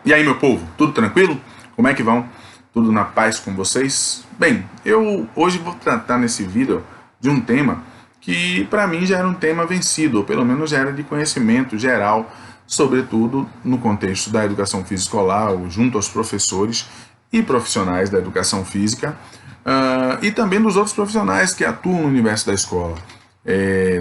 E aí, meu povo, tudo tranquilo? Como é que vão? Tudo na paz com vocês? Bem, eu hoje vou tratar nesse vídeo de um tema que para mim já era um tema vencido, ou pelo menos já era de conhecimento geral, sobretudo no contexto da educação física escolar, ou junto aos professores e profissionais da educação física, e também dos outros profissionais que atuam no universo da escola.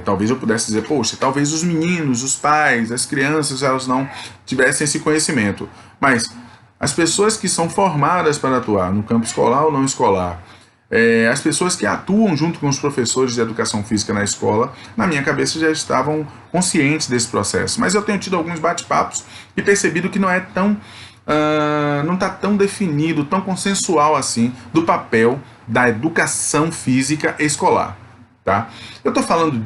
Talvez eu pudesse dizer, poxa, talvez os meninos, os pais, as crianças, elas não tivessem esse conhecimento, mas as pessoas que são formadas para atuar no campo escolar ou não escolar, as pessoas que atuam junto com os professores de educação física na escola, na minha cabeça já estavam conscientes desse processo, mas eu tenho tido alguns bate-papos e percebido que não é tão não está tão definido, tão consensual assim, do papel da educação física escolar. Tá? Eu estou falando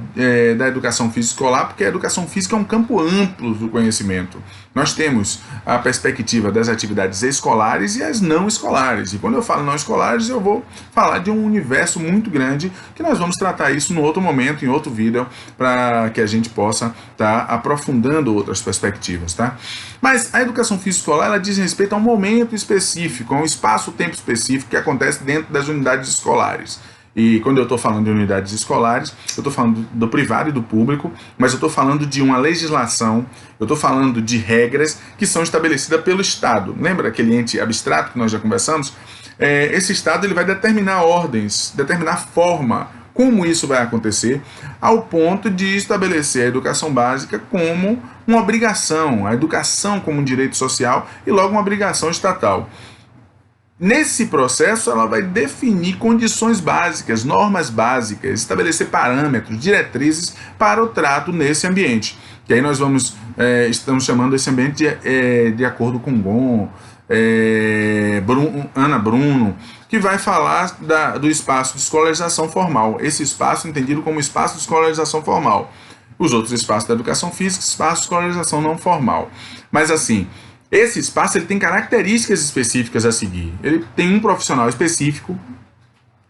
da educação física escolar porque a educação física é um campo amplo do conhecimento. Nós temos a perspectiva das atividades escolares e as não escolares. E quando eu falo não escolares, eu vou falar de um universo muito grande que nós vamos tratar isso no outro momento, em outro vídeo, para que a gente possa estar aprofundando outras perspectivas. Tá? Mas a educação física escolar ela diz respeito a um momento específico, a um espaço-tempo específico que acontece dentro das unidades escolares. E quando eu estou falando de unidades escolares, eu estou falando do privado e do público, mas eu estou falando de uma legislação, eu estou falando de regras que são estabelecidas pelo Estado. Lembra aquele ente abstrato que nós já conversamos? Esse Estado ele vai determinar ordens, determinar forma, como isso vai acontecer, ao ponto de estabelecer a educação básica como uma obrigação, a educação como um direito social e logo uma obrigação estatal. Nesse processo, ela vai definir condições básicas, normas básicas, estabelecer parâmetros, diretrizes para o trato nesse ambiente. Que aí nós estamos chamando esse ambiente de acordo com Gon, Ana Bruno, que vai falar do espaço de escolarização formal. Esse espaço entendido como espaço de escolarização formal. Os outros espaços da educação física, espaço de escolarização não formal. Mas assim, esse espaço ele tem características específicas a seguir. Ele tem um profissional específico,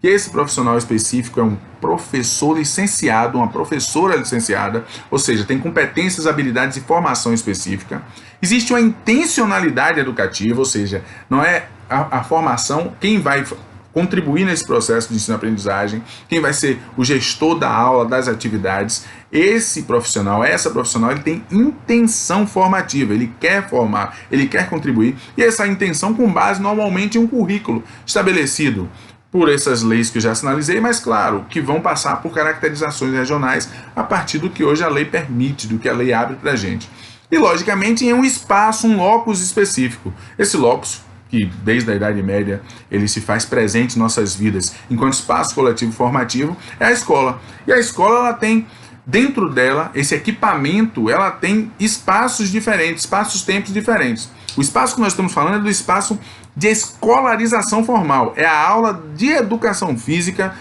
e esse profissional específico é um professor licenciado, uma professora licenciada, ou seja, tem competências, habilidades e formação específica. Existe uma intencionalidade educativa, ou seja, não é a formação, quem vai contribuir nesse processo de ensino-aprendizagem, quem vai ser o gestor da aula, das atividades. Esse profissional, essa profissional, ele tem intenção formativa, ele quer formar, ele quer contribuir, e essa intenção com base normalmente em um currículo estabelecido por essas leis que eu já sinalizei, mas claro, que vão passar por caracterizações regionais a partir do que hoje a lei permite, do que a lei abre para a gente. E logicamente em um espaço, um locus específico. Esse locus que desde a Idade Média ele se faz presente em nossas vidas enquanto espaço coletivo formativo, é a escola. E a escola ela tem, dentro dela, esse equipamento, ela tem espaços diferentes, espaços-tempos diferentes. O espaço que nós estamos falando é do espaço de escolarização formal, é a aula de educação física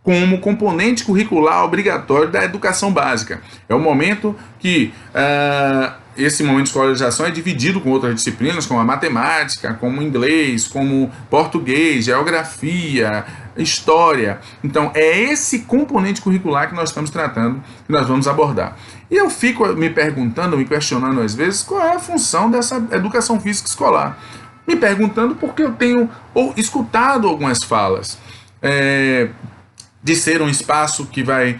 como componente curricular obrigatório da educação básica. É o momento que esse momento de escolarização é dividido com outras disciplinas, como a matemática, como o inglês, como português, geografia, história. Então, é esse componente curricular que nós estamos tratando, que nós vamos abordar. E eu fico me perguntando, me questionando às vezes, qual é a função dessa educação física escolar. Me perguntando porque eu tenho escutado algumas falas de ser um espaço que vai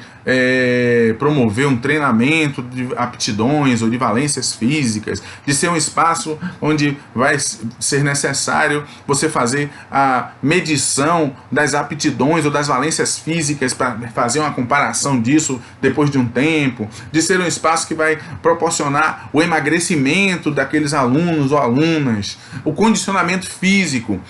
promover um treinamento de aptidões ou de valências físicas, de ser um espaço onde vai ser necessário você fazer a medição das aptidões ou das valências físicas para fazer uma comparação disso depois de um tempo, de ser um espaço que vai proporcionar o emagrecimento daqueles alunos ou alunas, o condicionamento físico.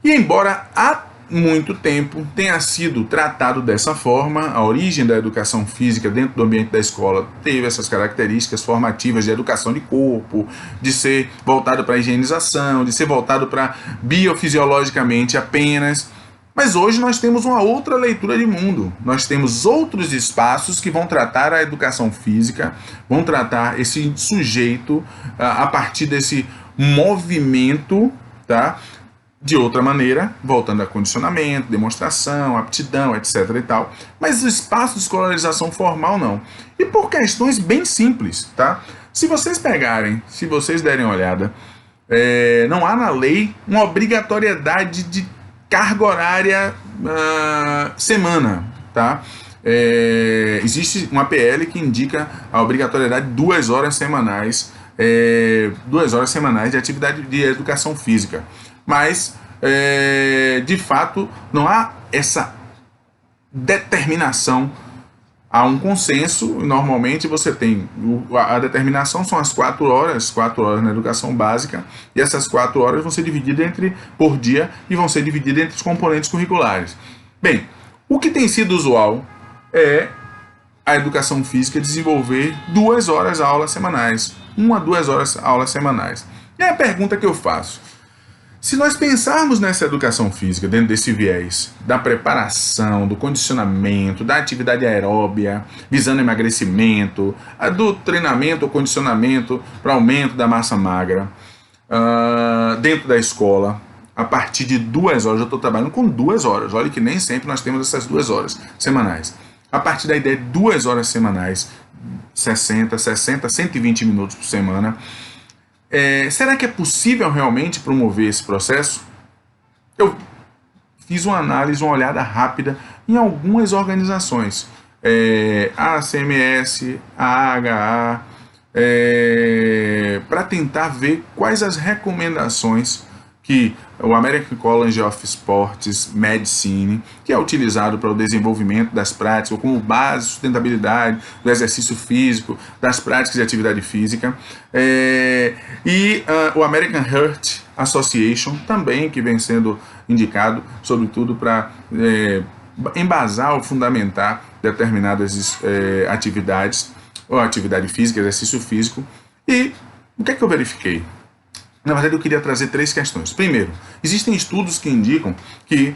E embora há muito tempo tenha sido tratado dessa forma, a origem da educação física dentro do ambiente da escola teve essas características formativas de educação de corpo, de ser voltado para a higienização, de ser voltado para biofisiologicamente apenas. Mas hoje nós temos uma outra leitura de mundo, nós temos outros espaços que vão tratar a educação física, vão tratar esse sujeito a partir desse movimento, tá? De outra maneira, voltando a condicionamento, demonstração, aptidão, etc. e tal. Mas o espaço de escolarização formal não. E por questões bem simples, tá? Se vocês derem uma olhada não há na lei uma obrigatoriedade de carga horária semana, tá? Existe uma PL que indica a obrigatoriedade de 2 horas semanais, 2 horas semanais de atividade de educação física, mas de fato não há essa determinação. Há um consenso, normalmente você tem, a determinação são as 4 horas na educação básica, e essas 4 horas vão ser divididas por dia e vão ser divididas entre os componentes curriculares. Bem, o que tem sido usual é a educação física desenvolver 2 horas aulas semanais, 1 a 2 horas aulas semanais. E a pergunta que eu faço: se nós pensarmos nessa educação física, dentro desse viés da preparação, do condicionamento, da atividade aeróbia, visando emagrecimento, do treinamento ou condicionamento para aumento da massa magra, dentro da escola, a partir de 2 horas, eu estou trabalhando com 2 horas, olha que nem sempre nós temos essas 2 horas semanais. A partir da ideia de 2 horas semanais, 60, 120 minutos por semana, será que é possível realmente promover esse processo? Eu fiz uma análise, uma olhada rápida em algumas organizações, a ACMS, a AHA, para tentar ver quais as recomendações que o American College of Sports Medicine, que é utilizado para o desenvolvimento das práticas, ou como base de sustentabilidade do exercício físico, das práticas de atividade física, e o American Heart Association, também, que vem sendo indicado, sobretudo para embasar ou fundamentar determinadas atividades, ou atividade física, exercício físico. E o que é que eu verifiquei? Na verdade, eu queria trazer 3 questões. Primeiro, existem estudos que indicam que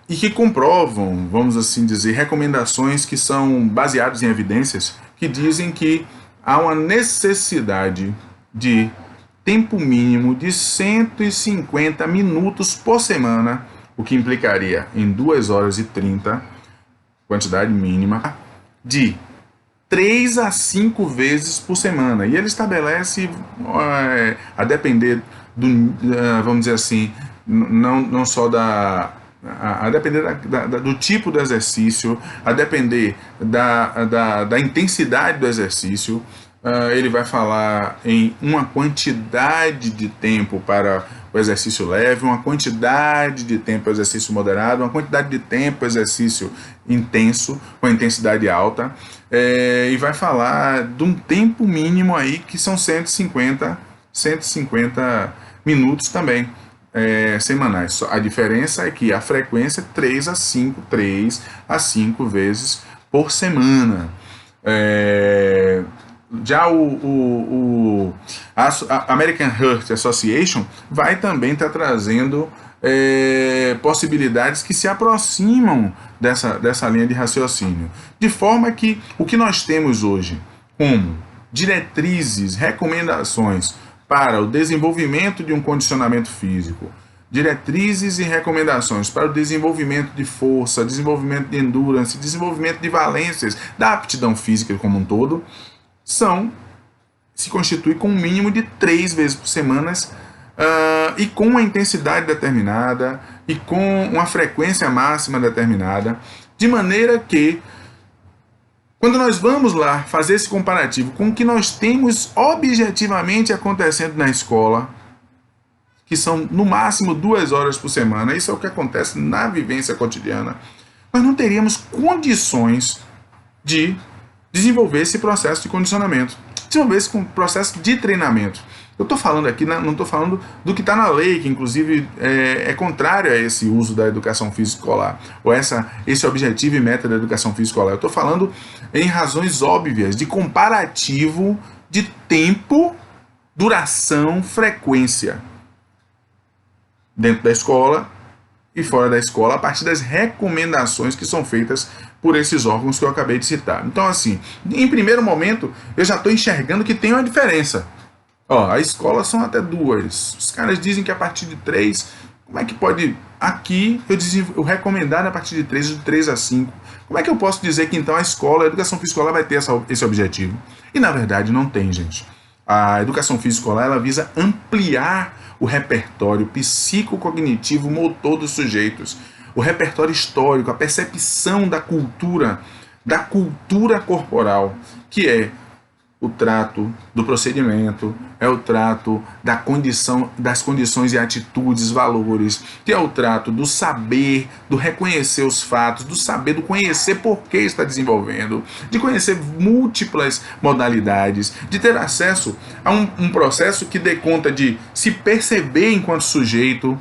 e que comprovam, vamos assim dizer, recomendações que são baseadas em evidências, que dizem que há uma necessidade de tempo mínimo de 150 minutos por semana, o que implicaria em 2 horas e 30, quantidade mínima, de 3 a 5 vezes por semana. E ele estabelece, a depender vamos dizer assim, não só a depender do tipo do exercício, a depender da intensidade do exercício, ele vai falar em uma quantidade de tempo para o exercício leve, uma quantidade de tempo para o exercício moderado, uma quantidade de tempo para o exercício intenso, com intensidade alta, e vai falar de um tempo mínimo aí que são 150 minutos também, semanais. A diferença é que a frequência é 3 a 5 vezes por semana. Já a American Heart Association vai também estar trazendo possibilidades que se aproximam dessa linha de raciocínio. De forma que o que nós temos hoje como diretrizes, recomendações para o desenvolvimento de um condicionamento físico, diretrizes e recomendações para o desenvolvimento de força, desenvolvimento de endurance, desenvolvimento de valências da aptidão física como um todo, se constitui com um mínimo de 3 vezes por semana, e com uma intensidade determinada e com uma frequência máxima determinada, de maneira que, quando nós vamos lá fazer esse comparativo com o que nós temos objetivamente acontecendo na escola, que são no máximo 2 horas por semana, isso é o que acontece na vivência cotidiana, nós não teríamos condições de desenvolver esse processo de condicionamento, desenvolver esse processo de treinamento. Eu estou falando aqui, não estou falando do que está na lei, que inclusive é contrário a esse uso da educação física escolar, ou esse objetivo e meta da educação física escolar. Eu estou falando em razões óbvias de comparativo de tempo, duração, frequência, dentro da escola e fora da escola, a partir das recomendações que são feitas por esses órgãos que eu acabei de citar. Então, assim, em primeiro momento, eu já estou enxergando que tem uma diferença. A escola são até 2. Os caras dizem que a partir de 3, como é que pode... Aqui, eu recomendar a partir de 3 a 5. Como é que eu posso dizer que, então, a educação física escolar vai ter esse objetivo? E, na verdade, não tem, gente. A educação física escolar, ela visa ampliar o repertório psicocognitivo motor dos sujeitos, o repertório histórico, a percepção da cultura corporal, que é o trato do procedimento, é o trato da condição, das condições e atitudes, valores, que é o trato do saber, do reconhecer os fatos, do saber, do conhecer por que está desenvolvendo, de conhecer múltiplas modalidades, de ter acesso a um processo que dê conta de se perceber enquanto sujeito,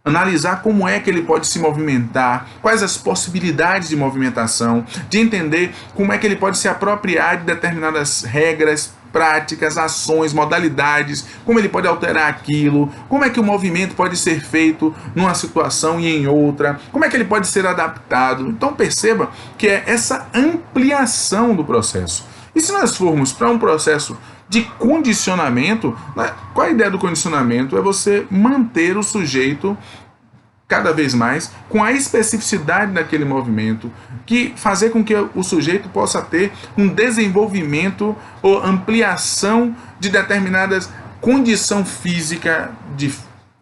analisar como é que ele pode se movimentar, quais as possibilidades de movimentação, de entender como é que ele pode se apropriar de determinadas regras, práticas, ações, modalidades, como ele pode alterar aquilo, como é que o movimento pode ser feito numa situação e em outra, como é que ele pode ser adaptado. Então perceba que é essa ampliação do processo. E se nós formos para um processo de condicionamento, qual a ideia do condicionamento? É você manter o sujeito cada vez mais com a especificidade daquele movimento, que fazer com que o sujeito possa ter um desenvolvimento ou ampliação de determinadas condição física de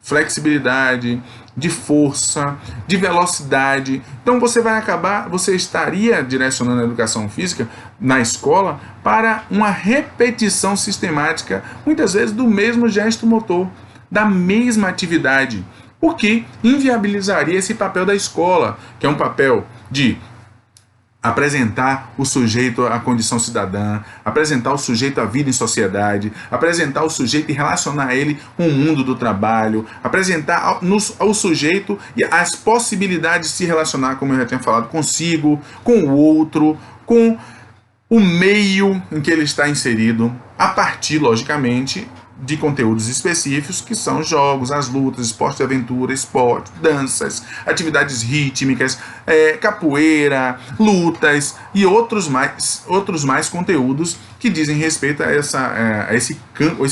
flexibilidade, de força, de velocidade. Então você estaria direcionando a educação física na escola para uma repetição sistemática, muitas vezes do mesmo gesto motor, da mesma atividade, o que inviabilizaria esse papel da escola, que é um papel de apresentar o sujeito à condição cidadã, apresentar o sujeito à vida em sociedade, apresentar o sujeito e relacionar ele com o mundo do trabalho, apresentar ao sujeito e as possibilidades de se relacionar, como eu já tinha falado, consigo, com o outro, com o meio em que ele está inserido, a partir, logicamente, de conteúdos específicos, que são jogos, as lutas, esporte de aventura, esporte, danças, atividades rítmicas, capoeira, lutas e outros mais conteúdos que dizem respeito a esse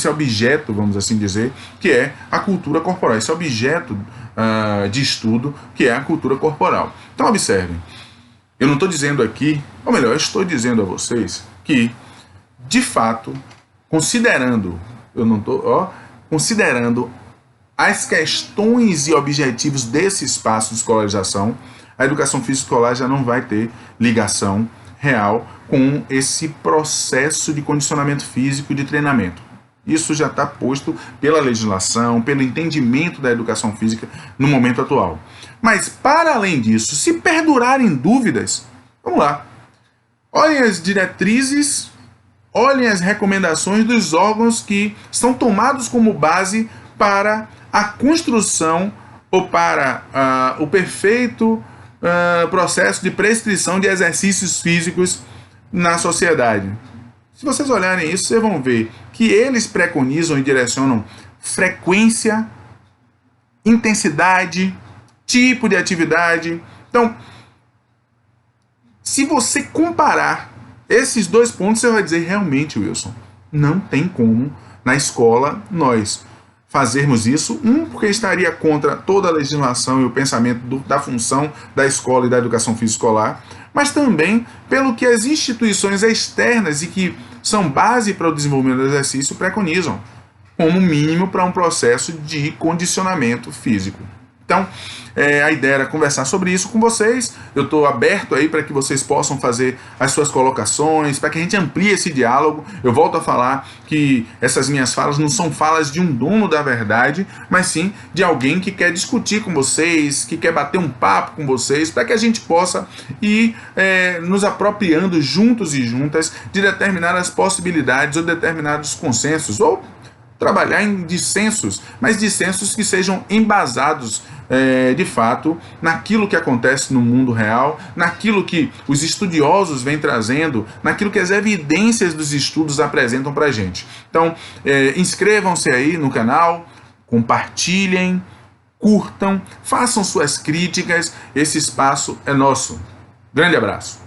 objeto, vamos assim dizer, que é a cultura corporal, esse objeto de estudo que é a cultura corporal. Então observem, eu não estou dizendo aqui, ou melhor, eu estou dizendo a vocês que, de fato, considerando as questões e objetivos desse espaço de escolarização, a educação física escolar já não vai ter ligação real com esse processo de condicionamento físico e de treinamento. Isso já está posto pela legislação, pelo entendimento da educação física no momento atual. Mas, para além disso, se perdurarem dúvidas, vamos lá. Olhem as diretrizes, olhem as recomendações dos órgãos que são tomados como base para a construção ou para o perfeito processo de prescrição de exercícios físicos na sociedade. Se vocês olharem isso, vocês vão ver que eles preconizam e direcionam frequência, intensidade, tipo de atividade. Então, se você comparar esses dois pontos, você vai dizer, realmente, Wilson, não tem como na escola nós fazermos isso, porque estaria contra toda a legislação e o pensamento da função da escola e da educação física escolar, mas também pelo que as instituições externas e que são base para o desenvolvimento do exercício preconizam, como mínimo para um processo de condicionamento físico. Então, a ideia era conversar sobre isso com vocês. Eu estou aberto aí para que vocês possam fazer as suas colocações, para que a gente amplie esse diálogo. Eu volto a falar que essas minhas falas não são falas de um dono da verdade, mas sim de alguém que quer discutir com vocês, que quer bater um papo com vocês, para que a gente possa ir nos apropriando juntos e juntas de determinadas possibilidades ou determinados consensos, ou trabalhar em dissensos, mas dissensos que sejam embasados de fato naquilo que acontece no mundo real, naquilo que os estudiosos vêm trazendo, naquilo que as evidências dos estudos apresentam para a gente. Então, inscrevam-se aí no canal, compartilhem, curtam, façam suas críticas, esse espaço é nosso. Grande abraço.